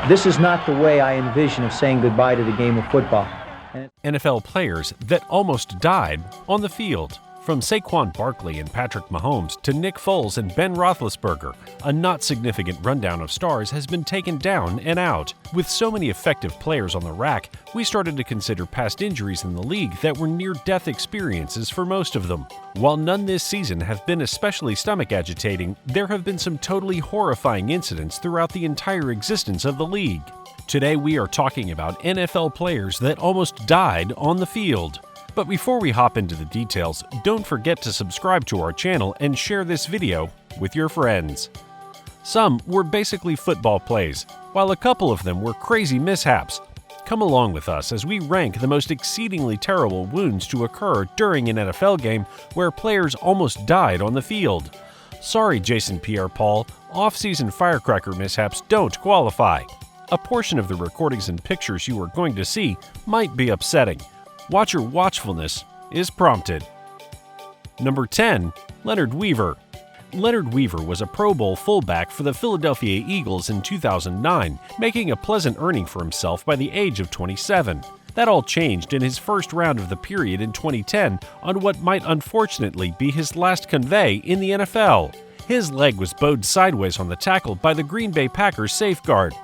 This is not the way I envision of saying goodbye to the game of football. NFL players that almost died on the field. From Saquon Barkley and Patrick Mahomes to Nick Foles and Ben Roethlisberger, a not significant rundown of stars has been taken down and out. With so many effective players on the rack, we started to consider past injuries in the league that were near-death experiences for most of them. While none this season have been especially stomach-agitating, there have been some totally horrifying incidents throughout the entire existence of the league. Today we are talking about NFL players that almost died on the field. But before we hop into the details, don't forget to subscribe to our channel and share this video with your friends. Some were basically football plays, while a couple of them were crazy mishaps. Come along with us as we rank the most exceedingly terrible wounds to occur during an NFL game where players almost died on the field. Sorry, Jason Pierre-Paul, off-season firecracker mishaps don't qualify. A portion of the recordings and pictures you are going to see might be upsetting. Watcher watchfulness is prompted. Number 10. Leonard Weaver. Leonard Weaver was a Pro Bowl fullback for the Philadelphia Eagles in 2009, making a pleasant earning for himself by the age of 27. That all changed in his first round of the period in 2010 on what might unfortunately be his last convey in the NFL. His leg was bowed sideways on the tackle by the Green Bay Packers safeguard.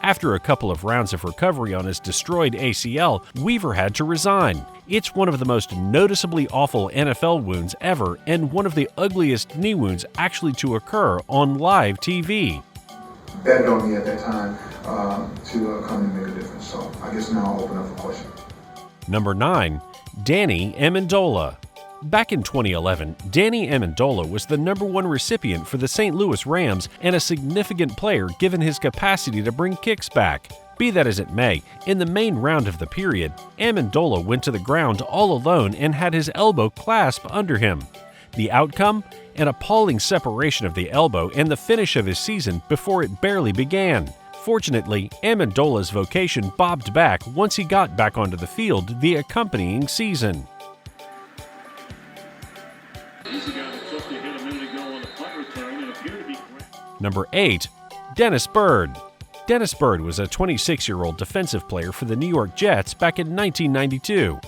After a couple of rounds of recovery on his destroyed ACL, Weaver had to resign. It's one of the most noticeably awful NFL wounds ever and one of the ugliest knee wounds actually to occur on live TV. Betting on me at that time to come and make a difference. So I guess now I'll open up for questions. Number 9. Danny Amendola. Back in 2011, Danny Amendola was the #1 recipient for the St. Louis Rams and a significant player given his capacity to bring kicks back. Be that as it may, in the main round of the period, Amendola went to the ground all alone and had his elbow clasped under him. The outcome? An appalling separation of the elbow and the finish of his season before it barely began. Fortunately, Amendola's vocation bobbed back once he got back onto the field the accompanying season. Number 8. Dennis Byrd. Dennis Byrd was a 26-year-old defensive player for the New York Jets back in 1992.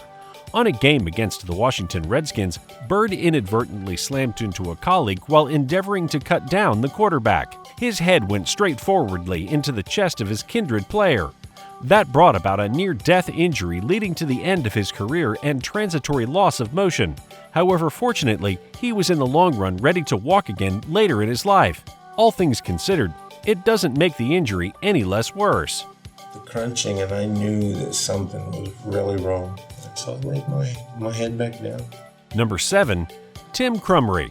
On a game against the Washington Redskins, Byrd inadvertently slammed into a colleague while endeavoring to cut down the quarterback. His head went straight forwardly into the chest of his kindred player. That brought about a near-death injury leading to the end of his career and transitory loss of motion. However, fortunately, he was in the long run ready to walk again later in his life. All things considered, it doesn't make the injury any less worse. The crunching, and I knew that something was really wrong. So I laid my head back down. Number 7. Tim Cromer.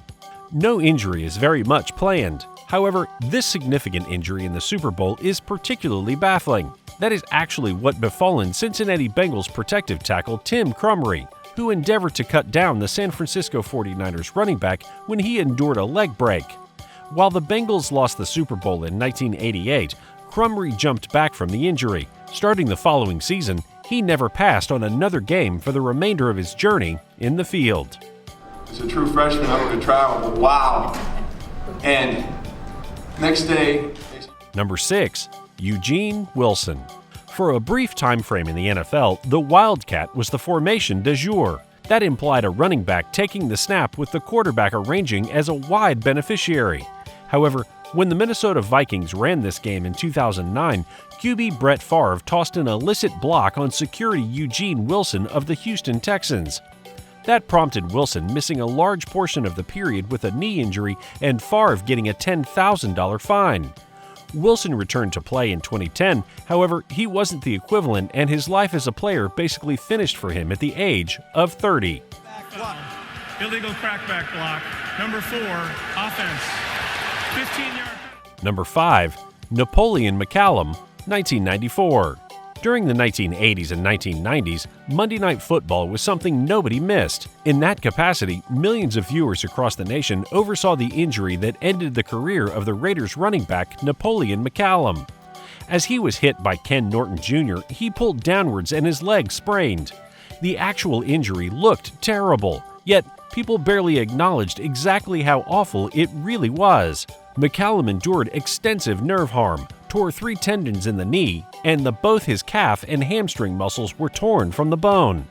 No injury is very much planned. However, this significant injury in the Super Bowl is particularly baffling. That is actually what befallen Cincinnati Bengals protective tackle Tim Cromer, who endeavored to cut down the San Francisco 49ers running back when he endured a leg break. While the Bengals lost the Super Bowl in 1988, Cromer jumped back from the injury. Starting the following season, he never passed on another game for the remainder of his journey in the field. As a true freshman, I went to trial. Wow. And next day... Number 6. Eugene Wilson. For a brief time frame in the NFL, the Wildcat was the formation du jour. That implied a running back taking the snap with the quarterback arranging as a wide beneficiary. However, when the Minnesota Vikings ran this game in 2009, QB Brett Favre tossed an illicit block on security Eugene Wilson of the Houston Texans. That prompted Wilson missing a large portion of the period with a knee injury and Favre getting a $10,000 fine. Wilson returned to play in 2010, however, he wasn't the equivalent and his life as a player basically finished for him at the age of 30. Block. Illegal crackback block. Number 4, offense. 15-yard. Number 5. Napoleon McCallum, 1994. During the 1980s and 1990s, Monday Night Football was something nobody missed. In that capacity, millions of viewers across the nation oversaw the injury that ended the career of the Raiders running back Napoleon McCallum. As he was hit by Ken Norton Jr., he pulled downwards and his leg sprained. The actual injury looked terrible, yet people barely acknowledged exactly how awful it really was. McCallum endured extensive nerve harm, tore 3 tendons in the knee, and both his calf and hamstring muscles were torn from the bone.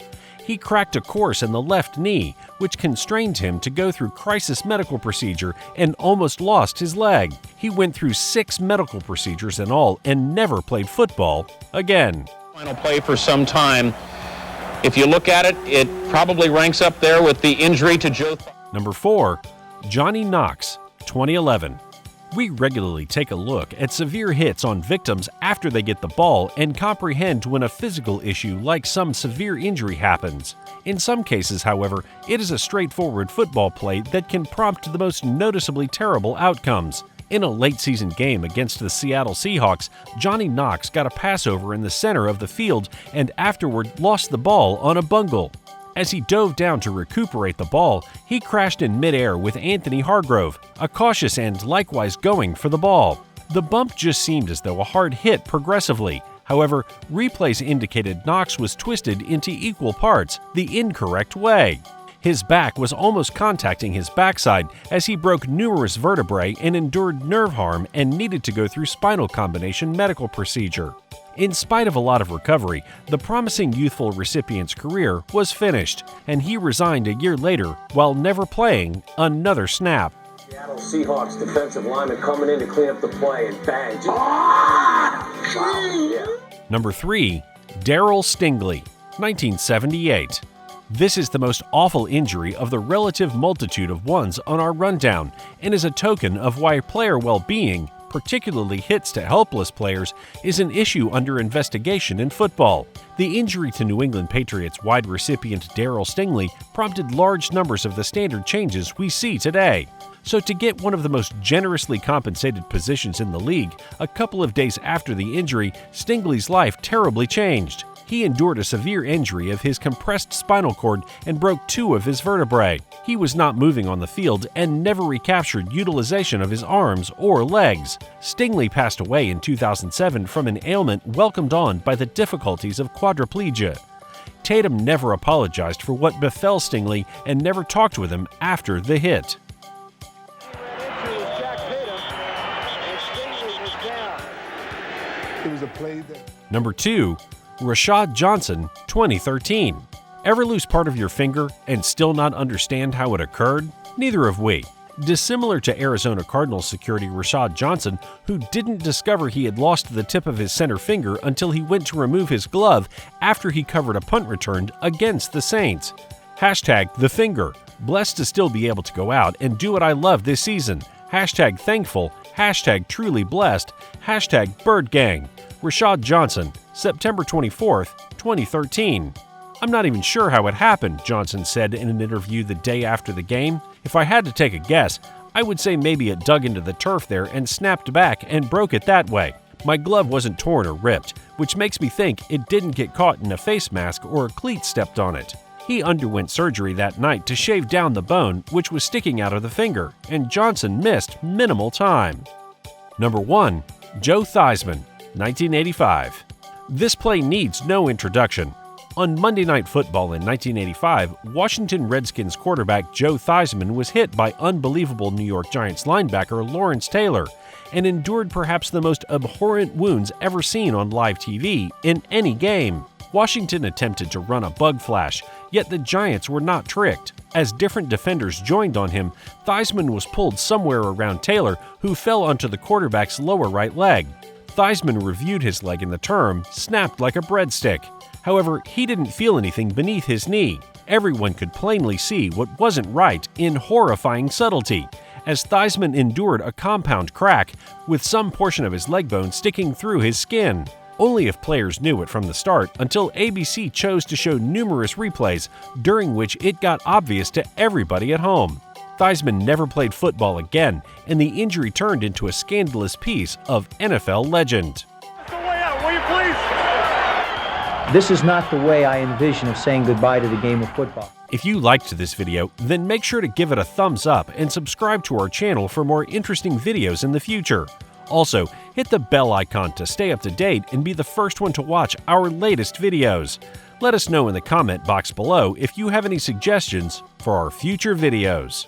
He cracked a course in the left knee, which constrained him to go through crisis medical procedure and almost lost his leg. He went through 6 medical procedures in all and never played football again. Final play for some time. If you look at it, it probably ranks up there with the injury to Joe. Number 4, Johnny Knox, 2011. We regularly take a look at severe hits on victims after they get the ball and comprehend when a physical issue like some severe injury happens. In some cases, however, it is a straightforward football play that can prompt the most noticeably terrible outcomes. In a late-season game against the Seattle Seahawks, Johnny Knox got a passover in the center of the field and afterward lost the ball on a bungle. As he dove down to recuperate the ball, he crashed in midair with Anthony Hargrove, a cautious end likewise going for the ball. The bump just seemed as though a hard hit progressively. However, replays indicated Knox was twisted into equal parts the incorrect way. His back was almost contacting his backside as he broke numerous vertebrae and endured nerve harm and needed to go through spinal combination medical procedure. In spite of a lot of recovery, the promising youthful recipient's career was finished, and he resigned a year later while never playing another snap. Seattle Seahawks defensive lineman coming in to clean up the play and bang. Number 3, Darrell Stingley, 1978. This is the most awful injury of the relative multitude of ones on our rundown and is a token of why player well-being, particularly hits to helpless players, is an issue under investigation in football. The injury to New England Patriots wide recipient Darrell Stingley prompted large numbers of the standard changes we see today. So to get one of the most generously compensated positions in the league, a couple of days after the injury, Stingley's life terribly changed. He endured a severe injury of his compressed spinal cord and broke 2 of his vertebrae. He was not moving on the field and never recaptured utilization of his arms or legs. Stingley passed away in 2007 from an ailment welcomed on by the difficulties of quadriplegia. Tatum never apologized for what befell Stingley and never talked with him after the hit. Number 2, Rashod Johnson, 2013. Ever lose part of your finger and still not understand how it occurred? Neither have we. Dissimilar to Arizona Cardinals security Rashod Johnson, who didn't discover he had lost the tip of his center finger until he went to remove his glove after he covered a punt return against the Saints. #TheFinger. Blessed to still be able to go out and do what I love this season. #thankful. #truly blessed. #ByrdGang. Rashod Johnson, September 24th, 2013. "I'm not even sure how it happened," Johnson said in an interview the day after the game. "If I had to take a guess, I would say maybe it dug into the turf there and snapped back and broke it that way. My glove wasn't torn or ripped, which makes me think it didn't get caught in a face mask or a cleat stepped on it." He underwent surgery that night to shave down the bone which was sticking out of the finger, and Johnson missed minimal time. Number 1, Joe Theismann, 1985. This play needs no introduction. On Monday Night Football in 1985, Washington Redskins quarterback Joe Theismann was hit by unbelievable New York Giants linebacker Lawrence Taylor and endured perhaps the most abhorrent wounds ever seen on live TV in any game. Washington attempted to run a bug flash, yet the Giants were not tricked. As different defenders joined on him, Theismann was pulled somewhere around Taylor, who fell onto the quarterback's lower right leg. Theismann reviewed his leg in the term, snapped like a breadstick. However, he didn't feel anything beneath his knee. Everyone could plainly see what wasn't right in horrifying subtlety, as Theismann endured a compound crack, with some portion of his leg bone sticking through his skin. Only if players knew it from the start, until ABC chose to show numerous replays, during which it got obvious to everybody at home. Theismann never played football again, and the injury turned into a scandalous piece of NFL legend. This is not the way I envision of saying goodbye to the game of football. If you liked this video, then make sure to give it a thumbs up and subscribe to our channel for more interesting videos in the future. Also, hit the bell icon to stay up to date and be the first one to watch our latest videos. Let us know in the comment box below if you have any suggestions for our future videos.